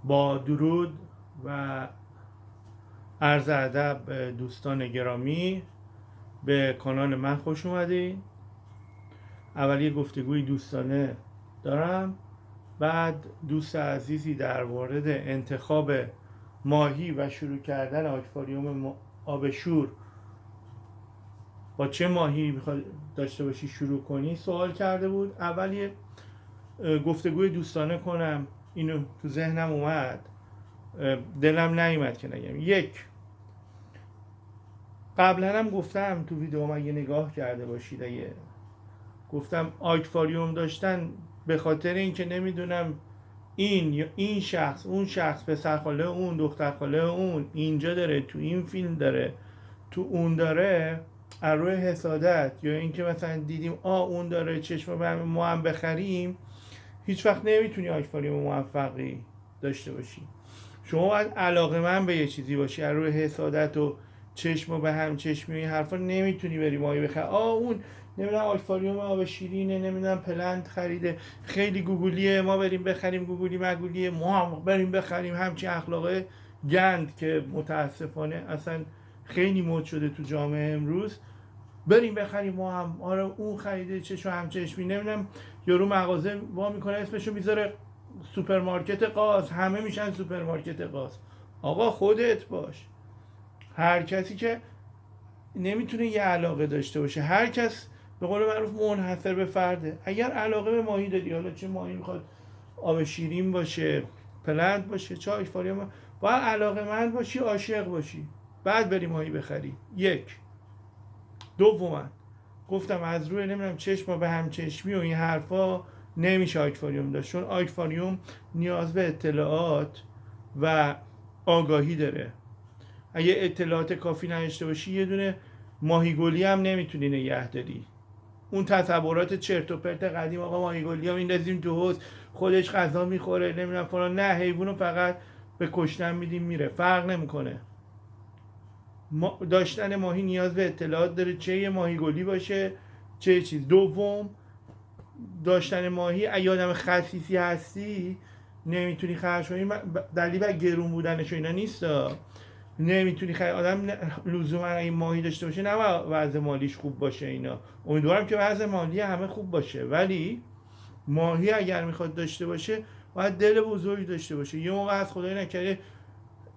با درود و عرض ادب به دوستان گرامی، به کانال من خوش اومدید. اول یه گفتگوی دوستانه دارم، بعد دوست عزیزی در مورد انتخاب ماهی و شروع کردن آکواریوم آب شور، با چه ماهی میخواد داشته باشی شروع کنی سوال کرده بود. اول یه گفتگوی دوستانه کنم، اینو تو ذهنم اومد، دلم نیومد که نگم. یک، قبلا هم گفتم تو ویدیو، اگه نگاه کرده باشید، اگه گفتم آکواریوم داشتن به خاطر اینکه نمیدونم این یا این شخص، اون شخص، پسر خاله اون، دختر خاله اون اینجا داره، تو این فیلم داره، تو اون داره، از روی حسادت یا اینکه مثلا دیدیم اون داره چشم به ما هم بخریم، هیچ وقت نمیتونی آکواریوم موفقی داشته باشی. شما باید علاقه‌مند به یه چیزی باشی، از روی حسادت و چشم به هم چشمی این حرفا نمیتونی بری ماهی بخری. اون نمیدونم آکواریوم آب شیرینه، نمیدونم پلنت خریده، خیلی گوگلیه، ما بریم بخریم، گوگلی مگولیه، ما هم بریم بخریم. همچین اخلاقه گند که متاسفانه اصلا خیلی مد شده تو جامعه امروز. بریم بخریم ما هم، آره اون خریده چشم هم چشمی. نمیدونم یارو مغازه وا میکنه اسمشو میذاره سوپرمارکت قاز، همه میشن سوپرمارکت قاز. آقا خودت باش. هر کسی که نمیتونه یه علاقه داشته باشه، هر کس به قول معروف منحصر به فرده. اگر علاقه به ماهی داری، حالا چه ماهی میخواد، آب شیرین باشه، پلنت باشه، چه آکواریوم، باید علاقه مند باشی، عاشق باشی، بعد بری ماهی بخری. یک. دوما گفتم از روی نمیدونم چشم به هم چشمی و این حرفا نمیشه آکواریوم داشت، چون آکواریوم نیاز به اطلاعات و آگاهی داره. اگه اطلاعات کافی نداشته باشی، یه دونه ماهیگلی هم نمیتونی نگه داری. اون تصورات چرت و پرت قدیم، آقا ماهیگلی ها میندازیم تو حوض خودش غذا میخوره نمیدونم فلان، نه، حیوانو فقط به کشتن میدیم میره، فرق نمیکنه. داشتن ماهی نیاز به اطلاعات داره، چه یه ماهیگلی باشه چه چیز. دوم، داشتن ماهی، اگه آدم خسیسی هستی نمیتونی خرج کنی. دلیل بر گرون بودنش و اینا نیست، نمیتونی خرج. آدم لزوما این ماهی داشته باشه نه وضع مالیش خوب باشه اینا، امیدوارم که وضع مالی همه خوب باشه، ولی ماهی اگر میخواد داشته باشه باید دل بزرگ داشته باشه. یه موقع از خدای نکرده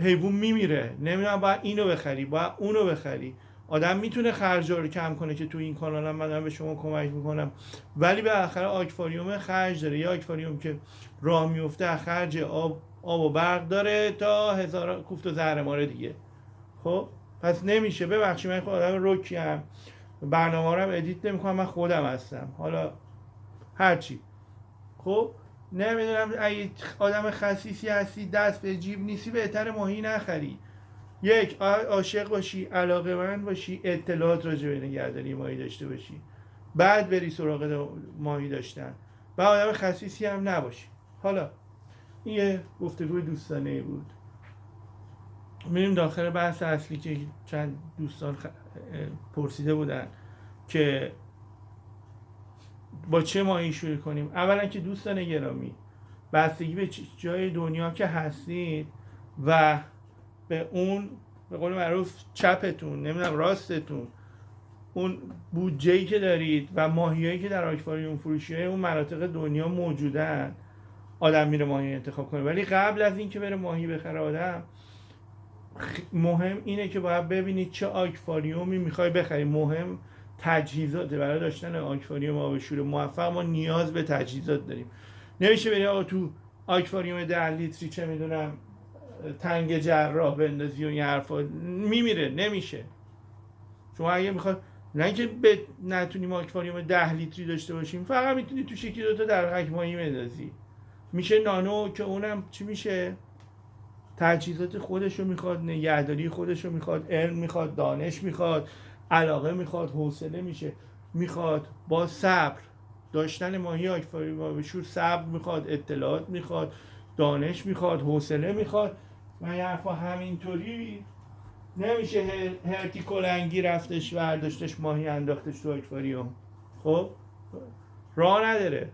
حیوان میمیره، نمیدونم باید اینو بخری باید اونو بخری. آدم میتونه خرجا رو کم کنه که تو این کانالم من به شما کمک میکنم، ولی به آخر آکواریوم خرج داره. یه آکواریوم که راه میفته خرج آب و برق داره تا هزار کوفت و زهرماره دیگه. خب پس نمیشه. ببخشید من خود آدم رکیم، برنامه رو هم ادیت نمیکنم، من خودم هستم، حالا هرچی. خب نمیدونم اگه آدم خسیسی هستی، دست به جیب نیستی، بهتر ماهی نخری. یک، عاشق باشی، علاقه مند باشی، اطلاعات راجع به نگهداری ماهی داشته باشی، بعد بری سراغ ماهی داشتن، و آدم خسیسی هم نباشی. حالا این یه گفتگوی دوستانه بود. میریم داخل بحث اصلی که چند دوستان پرسیده بودن که با چه ماهی شروع کنیم. اولا که دوستان گرامی، بستگی به جای دنیا که هستید و به اون به قول معروف چپتون، نمیدونم راستتون، اون بودجه‌ای که دارید و ماهیایی که در آکواریوم فروشی های اون مناطق دنیا موجودن، آدم میره ماهی انتخاب کنه. ولی قبل از این که بره ماهی بخره آدم، مهم اینه که باید ببینید چه آکواریومی میخوای بخری. مهم تجهیزات. برای داشتن آکواریوم آب شور موفق ما نیاز به تجهیزات داریم. نمیشه بری آقا تو آکواریوم 10 لیتری چه میدونم تنگ جراح بندازی و این حرفا، میمیره. نمیشه. شما اگه میخواد، نه اینکه نتونیم آکواریوم 10 لیتری داشته باشیم، فقط میتونی تو شکلی دوتا در ماهی بندازی، میشه نانو، که اونم چی میشه؟ تجهیزات خودشو میخواد، نگهداری خودشو میخواد، علم میخواد، دانش میخواد، علاقه میخواد، حوصله میخواد، با صبر. داشتن ماهی آکواریوم آب شور صبر میخواد، اطلاعات میخواد، دانش میخواد، حوصله میخواد. و یه حرفا همینطوری نمیشه هرتی کلنگی رفتش برداشتش ماهی انداختش تو آکواریوم. خب راه نداره.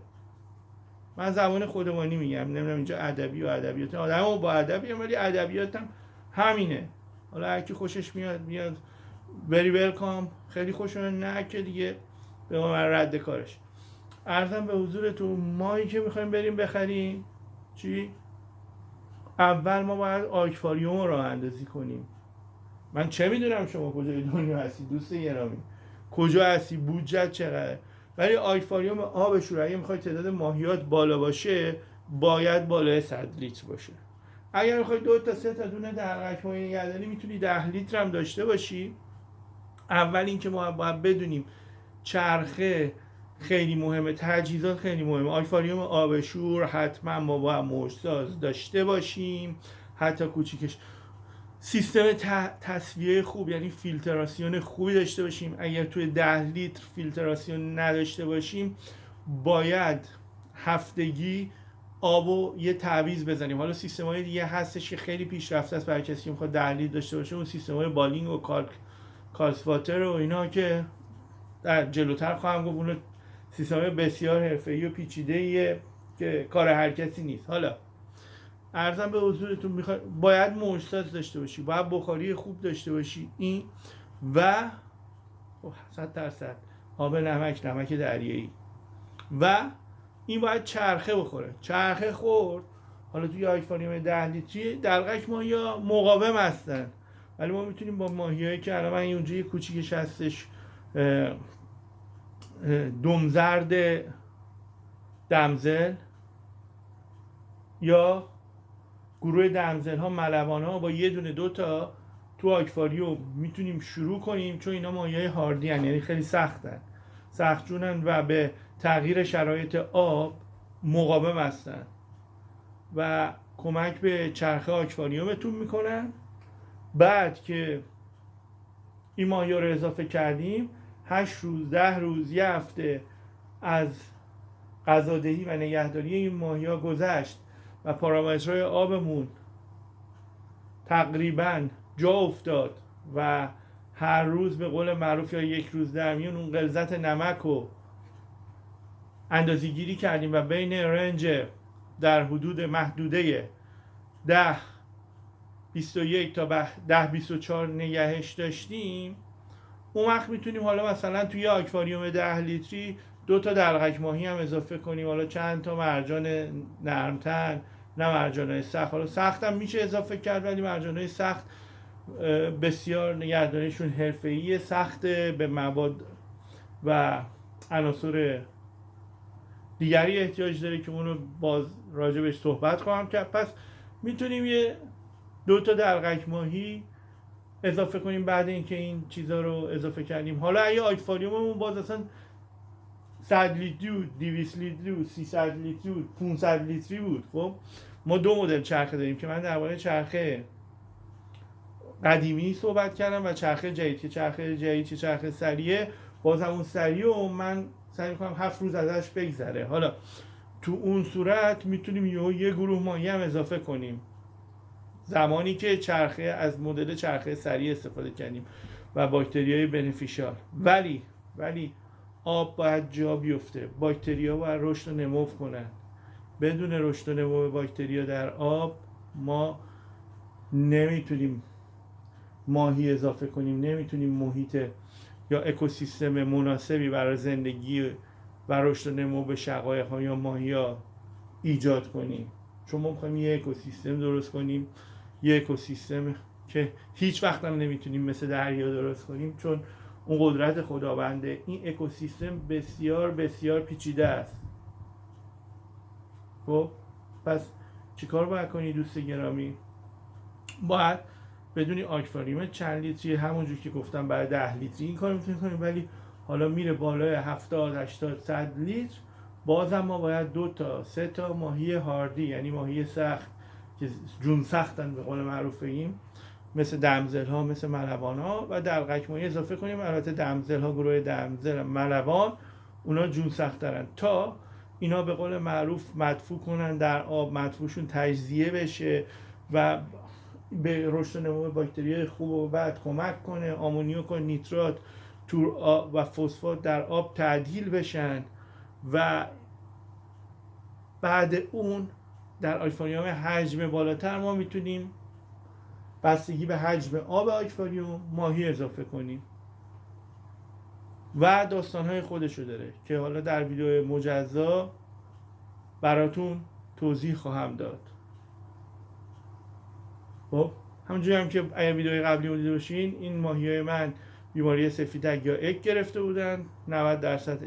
من زبان خودمانی میگم، نمیدونم اینجا ادبی و ادبیات آدمو با ادبی، ولی ادبیاتم همینه. حالا هر کی خوشش میاد very welcome، خیلی خوشمون، نه که دیگه به ما رد کارش. عرضم به حضورتون، ماهی که میخوایم بریم بخریم چی؟ اول ما باید آکواریوم رو راه اندازی کنیم. من چه میدونم شما کجای دنیا هستی دوست گرامی، کجا هستی، بودجت چقدره، ولی آکواریوم آبش رو اگه میخوای تعداد ماهیات بالا باشه باید بالای 100 لیتر باشه. اگر میخوای 2 تا 3 تا دونه دلقک ماهی نگهداری میتونی 10 لیتر هم داشته باشی. اول اینکه ما باید بدونیم چرخه خیلی مهمه، تجهیزات خیلی مهمه. آکواریوم آبشور حتما ما باید موجساز داشته باشیم، حتی کوچیکش. سیستم تصفیه خوب، یعنی فیلتراسیون خوبی داشته باشیم. اگر توی 10 لیتر فیلتراسیون نداشته باشیم باید هفتگی آبو یه تعویض بزنیم. حالا سیستم‌های دیگه هستش که خیلی پیشرفته است برای کسی که میخواد 10 لیتر داشته باشه، اون سیستم‌های بالینگ و کالسواتر و اینا که در جلوتر خواهم گفت، اون سیستم‌های بسیار حرفه‌ای و پیچیده‌ایه که کار هر کسی نیست. حالا عرضم به حضورتون، باید موجساز داشته باشی، باید بخاری خوب داشته باشی، این و 100% آب نمک دریایی، و این باید چرخه بخوره. چرخه خورد، حالا توی آکواریوم 10 لیتری دلقک ماهیا مقاوم هستن، ولی ما میتونیم با ماهیایی که الان من اونجا یه کوچیکش هستش، دمزرد دمزل یا گروه دمزل ها، ملوان ها، با یه دونه 2 تا تو آکواریوم میتونیم شروع کنیم، چون اینا ماهیای هاردی هن، یعنی خیلی سخت جونن و به تغییر شرایط آب مقاوم هستن و کمک به چرخه آکواریومتون میکنن. بعد که این ماهیا رو اضافه کردیم، 8 روز 10 روز یه هفته از غذادهی و نگهداری این ماهیا گذشت و پارامترهای آبمون تقریبا جا افتاد و هر روز به قول معروف یا یک روز در میون اون غلظت نمک رو اندازه گیری کردیم و بین رنج در حدود محدوده 10-21 تا 10-24 نگهش داشتیم، اون وقت میتونیم حالا مثلا توی آکواریوم 10 لیتری 2 تا دلقک ماهی هم اضافه کنیم، حالا چند تا مرجان نرمتن، نه مرجانهای سخت. حالا سخت هم میشه اضافه کرد، ولی مرجانهای سخت بسیار نگهداریشون حرفه‌ای، سخت به مواد و عناصر دیگری احتیاج داره که اونو باز راجبش صحبت خواهم کرد. پس میتونیم یه 2 تا دلقک ماهی اضافه کنیم بعد اینکه این چیزا رو اضافه کردیم. حالا اگه آکواریوممون باز اصلا 100 لیتری بود، 200 لیتری بود، 300 لیتری بود، 500 لیتری بود، خب ما 2 مدل چرخه داریم که من درباره چرخه قدیمی صحبت کردم و چرخه جدید، که چرخه جدید که چرخه سریعه، باز همون سریع و من سعی می‌کنم 7 روز ازش بگذره. حالا تو اون صورت میتونیم یه گروه ماهی هم اضافه کنیم زمانی که چرخه از مدل چرخه سریع استفاده کردیم و باکتریای بنفیشال. ولی آب باید جا بیفته، باکتریا باید رشد و نمو کنن. بدون رشد و نمو باکتریا در آب ما نمیتونیم ماهی اضافه کنیم، نمیتونیم محیط یا اکوسیستم مناسبی برای زندگی و رشد و نمو به شقایق ها یا ماهی ها ایجاد کنیم. چون ما میخوایم یه اکوسیستم درست کنیم، یه اکوسیستم که هیچ وقت هم نمیتونیم مثل دریا درست کنیم، چون اون قدرت خداونده. این اکوسیستم بسیار بسیار پیچیده است. خب پس چیکار باید کنی دوست گرامی؟ باید بدونی آکواریوم چند لیتری، همونجور که گفتم برای 10 لیتری این کار میتونی کنیم، ولی حالا میره بالای 70 80 100 لیتر، بازم ما باید 2 تا 3 تا ماهی هاردی، یعنی ماهی سخت که جون سختن به قول معروف بگیم، مثل دمزل ها، مثل ملوان ها، و دلقک ماهی اضافه کنیم. البته دمزل ها، گروه دمزل، ملوان، اونا جون سخت دارن، تا اینا به قول معروف مدفوع کنن در آب، مدفوعشون تجزیه بشه و به رشد و نمو باکتریای خوب و بعد کمک کنه، آمونیوک و نیترات و فسفات در آب تعدیل بشن و بعد اون در آکواریوم حجم بالاتر ما میتونیم بستگی به حجم آب آکواریوم ماهی اضافه کنیم و داستانهای خودشو داره که حالا در ویدیو مجزا براتون توضیح خواهم داد. خب همونجوری هم که اگر ویدیوی قبلی رو دیده باشین، این ماهیای من بیماری سفیدک یا اک گرفته بودن. 90%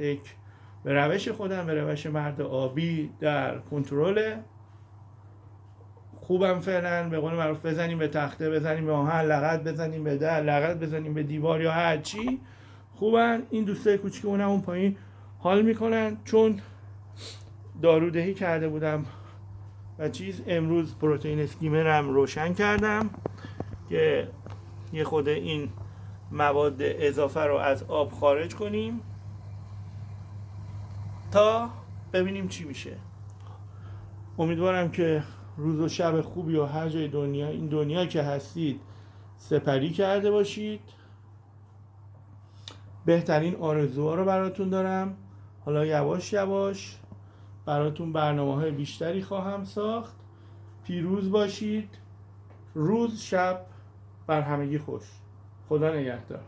اک به روش خودم، به روش مرد آبی در کنترل خوبم. فعلا به قول معروف بزنیم به تخته، بزنیم به آهن، لغت بزنیم به در، لغت بزنیم به دیوار یا هر چی، خوبن. این دوستای کوچیکمونم اون پایین حال میکنن. چون دارودهی کرده بودم و چیز، امروز پروتئین اسکیمرم روشن کردم که یه خود این مواد اضافه رو از آب خارج کنیم تا ببینیم چی میشه. امیدوارم که روز و شب خوبی و هر جای دنیا، این دنیا که هستید، سپری کرده باشید. بهترین آرزوها رو براتون دارم. حالا یواش یواش براتون برنامه‌های بیشتری خواهم ساخت. پیروز باشید. روز شب بر همگی خوش. خدا نگهدار.